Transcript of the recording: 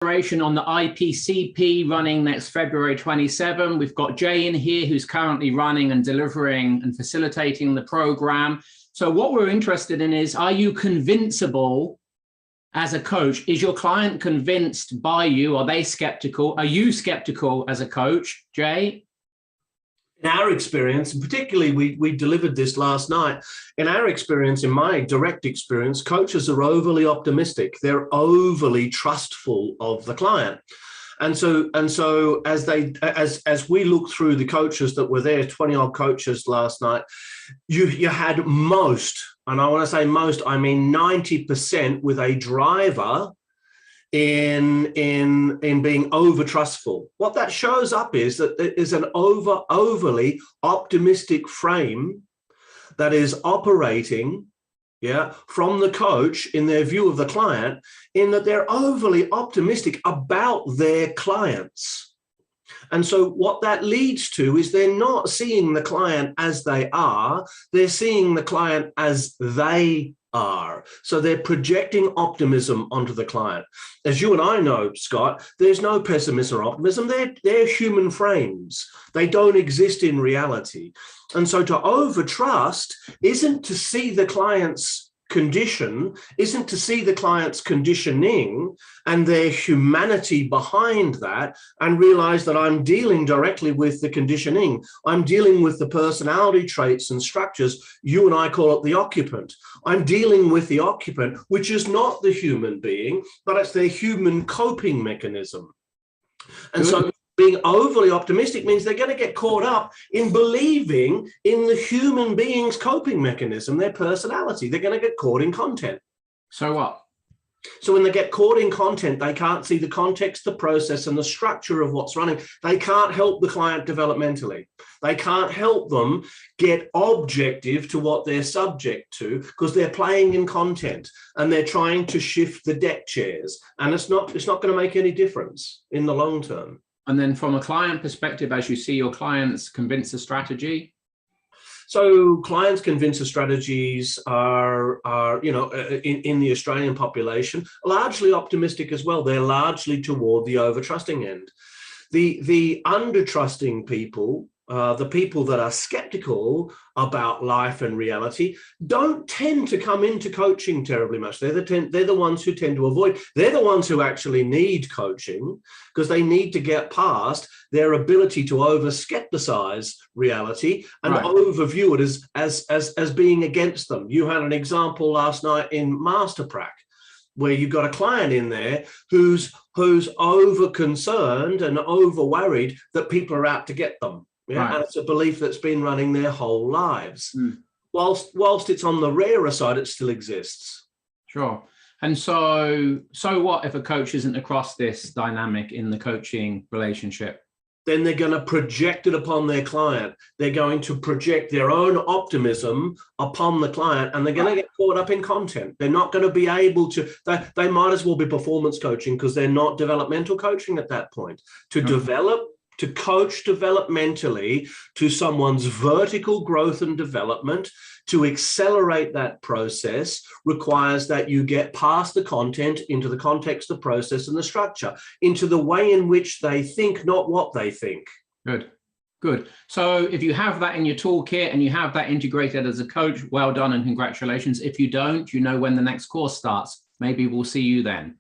On the IPCP running next February 27. We've got Jay in here who's currently running and delivering and facilitating the program. So what we're interested in is, are you convincible as a coach? Is your client convinced by you? Are they skeptical? Are you skeptical as a coach, Jay? In our experience, and particularly we delivered this last night, in our experience, in my direct experience, coaches are overly optimistic. They're overly trustful of the client. And so as we look through the coaches that were there, 20 odd coaches last night, you had most, and I want to say most, I mean 90% with a driver in being over trustful. What that shows up is that there is an overly optimistic frame that is operating from the coach in their view of the client, in that they're overly optimistic about their clients. And so what that leads to is they're not seeing the client as they are, they're seeing the client as they are. So they're projecting optimism onto the client. As you and I know, Scott, there's no pessimism or optimism. They're human frames. They don't exist in reality. And so to overtrust isn't to see the client's condition, isn't to see the client's conditioning and their humanity behind that and realize that I'm dealing directly with the conditioning. I'm dealing with the personality traits and structures. You and I call it the occupant. I'm dealing with the occupant, which is not the human being, but it's their human coping mechanism. And so being overly optimistic means they're going to get caught up in believing in the human being's coping mechanism, their personality. They're going to get caught in content. So what? So when they get caught in content, they can't see the context, the process, and the structure of what's running. They can't help the client developmentally. They can't help them get objective to what they're subject to because they're playing in content and they're trying to shift the deck chairs. And it's not going to make any difference in the long term. And then from a client perspective, as you see your clients convince a strategy? So clients convince strategies are in the Australian population, largely optimistic as well. They're largely toward the over-trusting end. The under-trusting people, the people that are skeptical about life and reality, don't tend to come into coaching terribly much. They're the ones who tend to avoid. They're the ones who actually need coaching because they need to get past their ability to over-skepticize reality and overview it as being against them. You had an example last night in Masterprac, where you've got a client in there who's over-concerned and over-worried that people are out to get them. Yeah, and it's a belief that's been running their whole lives. Whilst it's on the rarer side, it still exists. Sure. And so what if a coach isn't across this dynamic in the coaching relationship? Then they're going to project it upon their client. They're going to project their own optimism upon the client, and they're going to get caught up in content. They're not going to be able to, they might as well be performance coaching because they're not developmental coaching at that point. To coach developmentally to someone's vertical growth and development, to accelerate that process requires that you get past the content into the context, the process, and the structure, into the way in which they think, not what they think. Good. So if you have that in your toolkit and you have that integrated as a coach, well done and congratulations. If you don't, you know when the next course starts. Maybe we'll see you then.